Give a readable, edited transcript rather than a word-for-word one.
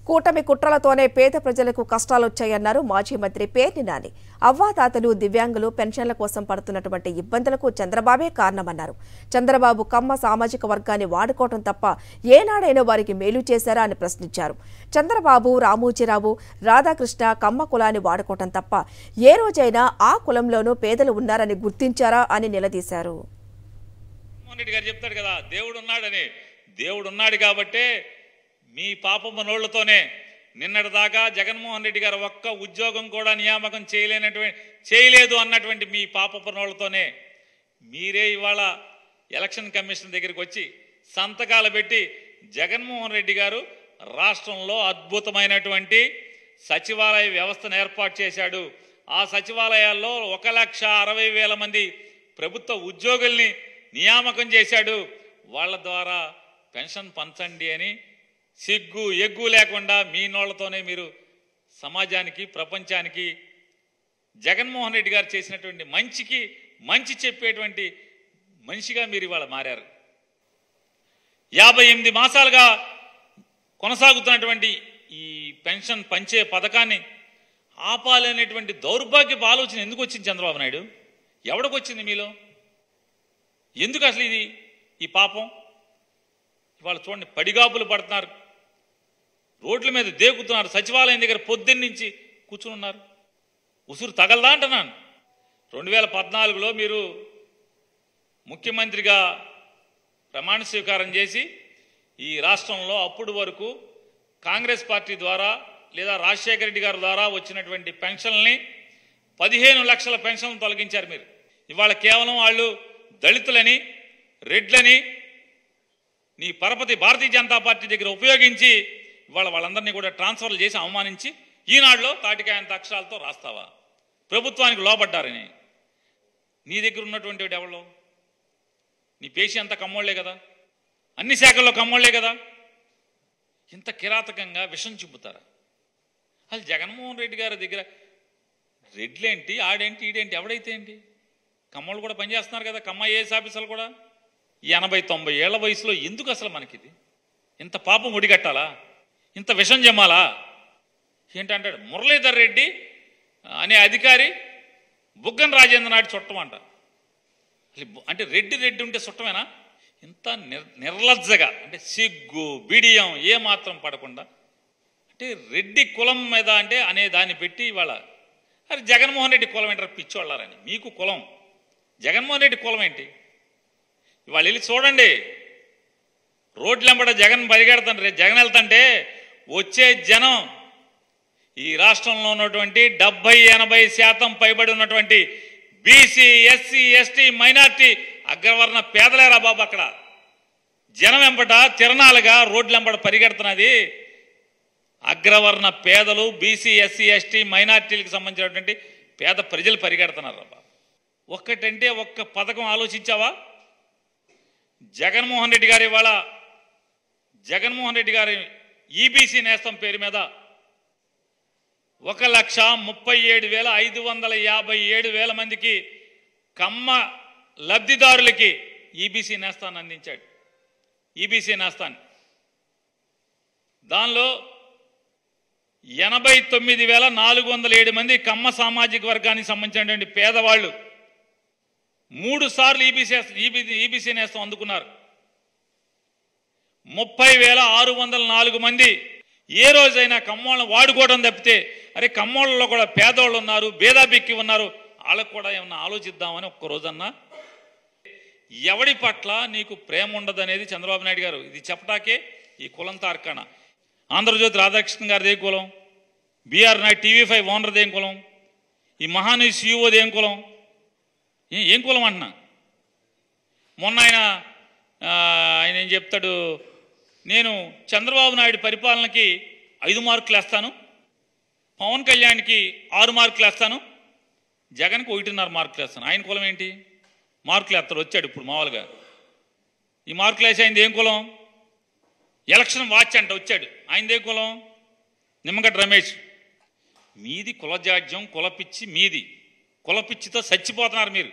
కూటమి కుట్రలతోనే పేద ప్రజలకు కష్టాలొచ్చాయన్నారు మాజీ మంత్రి పేర్ని నాని. అవ్వాతాతలు, దివ్యాంగులు పెన్షన్ల కోసం పడుతున్నటువంటి ఇబ్బందులకు చంద్రబాబే కారణమన్నారు. చంద్రబాబు కమ్మ సామాజిక వర్గాన్ని వాడుకోవటం తప్ప ఏనాడైనా వారికి మేలు చేశారా అని ప్రశ్నించారు. చంద్రబాబు, రామోజీరావు, రాధాకృష్ణ కమ్మ కులాన్ని వాడుకోవటం తప్ప ఏ రోజైనా ఆ కులంలోనూ పేదలు ఉన్నారని గుర్తించారా అని నిలదీశారు. దేవుడున్నాడు కాబట్టే మీ పాపమ్మ నోళ్లతోనే నిన్నటిదాకా జగన్మోహన్ రెడ్డి గారు ఒక్క ఉద్యోగం కూడా నియామకం చేయలేదు అన్నటువంటి మీ పాపప్ప నోళ్లతోనే మీరే ఇవాళ ఎలక్షన్ కమిషన్ దగ్గరికి వచ్చి సంతకాలు పెట్టి జగన్మోహన్ రెడ్డి గారు రాష్ట్రంలో అద్భుతమైనటువంటి సచివాలయ వ్యవస్థను ఏర్పాటు చేశాడు. ఆ సచివాలయాల్లో 1,60,000 మంది ప్రభుత్వ ఉద్యోగుల్ని నియామకం చేశాడు. వాళ్ళ ద్వారా పెన్షన్ పంచండి అని సిగ్గు ఎగ్గు లేకుండా మీ నోళ్లతోనే మీరు సమాజానికి, ప్రపంచానికి జగన్మోహన్ రెడ్డి గారు చేసినటువంటి మంచికి మంచి చెప్పేటువంటి మనిషిగా మీరు ఇవాళ మారారు. 58 మాసాలుగా కొనసాగుతున్నటువంటి ఈ పెన్షన్ పంచే పథకాన్ని ఆపాలనేటువంటి దౌర్భాగ్యపు ఆలోచన ఎందుకు వచ్చింది చంద్రబాబు నాయుడు? ఎవడికొచ్చింది మీలో? ఎందుకు అసలు ఈ పాపం? ఇవాళ చూడండి, పడిగాపులు పడుతున్నారు, రోడ్ల మీద దేకుతున్నారు, సచివాలయం దగ్గర పొద్దున్నుంచి కూర్చుని ఉన్నారు. ఉసురు తగలదా అంటున్నాను. 2014లో మీరు ముఖ్యమంత్రిగా ప్రమాణ స్వీకారం చేసి ఈ రాష్ట్రంలో అప్పుడు వరకు కాంగ్రెస్ పార్టీ ద్వారా లేదా రాజశేఖర రెడ్డి గారి ద్వారా వచ్చినటువంటి పెన్షన్లని 15 లక్షల పెన్షన్లు తొలగించారు మీరు. ఇవాళ కేవలం వాళ్ళు దళితులని, రెడ్లని నీ పరపతి భారతీయ జనతా పార్టీ దగ్గర ఉపయోగించి ఇవాళ వాళ్ళందరినీ కూడా ట్రాన్స్ఫర్లు చేసి అవమానించి ఈనాడులో తాటికాయంత అక్షరాలతో రాస్తావా ప్రభుత్వానికి లోబడ్డారని? నీ దగ్గర ఉన్నటువంటి ఎవరు? నీ పేషి అంతా కమ్మోళ్లే కదా, అన్ని శాఖల్లో కమ్మోళ్లే కదా. ఇంత కిరాతకంగా విషం చూపుతారా? అది జగన్మోహన్ రెడ్డి గారి దగ్గర రెడ్లేంటి, ఆడేంటి, ఈడేంటి, ఎవడైతే ఏంటి, కమ్మోళ్ళు కూడా పనిచేస్తున్నారు కదా, కమ్మ ఐఏఎస్ ఆఫీసర్లు కూడా. 80-90 ఏళ్ల వయసులో ఎందుకు అసలు మనకిది? ఇంత పాపం ఒడిగట్టాలా? ఇంత విషం జమ్మాలా? ఏంటంటాడు మురళీధర్ రెడ్డి అనే అధికారి బుగ్గన రాజేంద్ర నాయుడు చుట్టం అంట. అంటే రెడ్డి ఉంటే చుట్టమేనా? ఇంత నిర్లజ్జగా, అంటే సిగ్గు బిడియం ఏమాత్రం పడకుండా, అంటే రెడ్డి కులం మీద అంటే అనే దాన్ని పెట్టి ఇవాళ అరే జగన్మోహన్ రెడ్డి కులం ఏంటారు పిచ్చోళ్ళారని. మీకు కులం, జగన్మోహన్ రెడ్డి కులం ఏంటి? ఇవాళ వెళ్ళి చూడండి, రోడ్లెంబడ జగన్ పరిగెడతాను, జగన్ వెళ్తుంటే వచ్చే జనం ఈ రాష్ట్రంలో ఉన్నటువంటి 70-80% పైబడి ఉన్నటువంటి బీసీ, ఎస్సీ, ఎస్టీ, మైనార్టీ, అగ్రవర్ణ పేదలేరా బాబు. అక్కడ జనం వెంబట తిరణాలుగా రోడ్లెంబడ పరిగెడుతున్నది అగ్రవర్ణ పేదలు, బీసీ, ఎస్సీ, ఎస్టీ, మైనార్టీలకు సంబంధించినటువంటి పేద ప్రజలు పరిగెడుతున్నారు బాబు. ఒక్కటంటే ఒక్క పథకం ఆలోచించావా? జగన్మోహన్ రెడ్డి గారు ఇవాళ జగన్మోహన్ రెడ్డి గారి ఈబీసీ నేస్తం పేరు మీద 1,37,557 మందికి కమ్మ లబ్ధిదారులకి ఈబీసీ నేస్తాన్ని అందించాడు. ఈబీసీ నేస్తాన్ని దానిలో 89,407 మంది కమ్మ సామాజిక వర్గానికి సంబంధించినటువంటి పేదవాళ్ళు 3 సార్లు ఈబీసీ నేస్తం అందుకున్నారు. 30,604 మంది ఏ రోజైనా కమ్మోళ్ళని వాడుకోవడం తప్పితే అరే కమ్మోళ్ళలో కూడా పేదవాళ్ళు ఉన్నారు, భేదాబిక్కి ఉన్నారు, వాళ్ళకు కూడా ఏమన్నా ఆలోచిద్దామని ఒక్కరోజన్నా ఎవడి పట్ల నీకు ప్రేమ ఉండదు అనేది చంద్రబాబు నాయుడు గారు ఇది చెప్పటాకే ఈ కులం తార్కాణ. ఆంధ్రజ్యోతి రాధాకృష్ణ గారిది ఏం కులం? బీఆర్ నాయుడు TV5 ఓనర్ది ఏం కులం? ఈ మహానీయుడు CEO ఏం కులం? ఏం కులం అంటున్నా? మొన్న ఆయన ఏం చెప్తాడు, నేను చంద్రబాబు నాయుడు పరిపాలనకి 5 మార్కులు వేస్తాను, పవన్ కళ్యాణ్కి 6 మార్కులు వేస్తాను, జగన్కి 1.5 మార్కులు వేస్తాను. ఆయన కులం ఏంటి? మార్కులు వేస్తాడు, వచ్చాడు ఇప్పుడు మామూలుగా. ఈ మార్కులు వేసి ఆయనది ఏం కులం? ఎలక్షన్ వాచ్ అంట వచ్చాడు, ఆయనదే కులం? నిమ్మగడ్డ రమేష్. మీది కులజాడ్యం, కులపిచ్చి మీది. కులపిచ్చితో చచ్చిపోతున్నారు మీరు.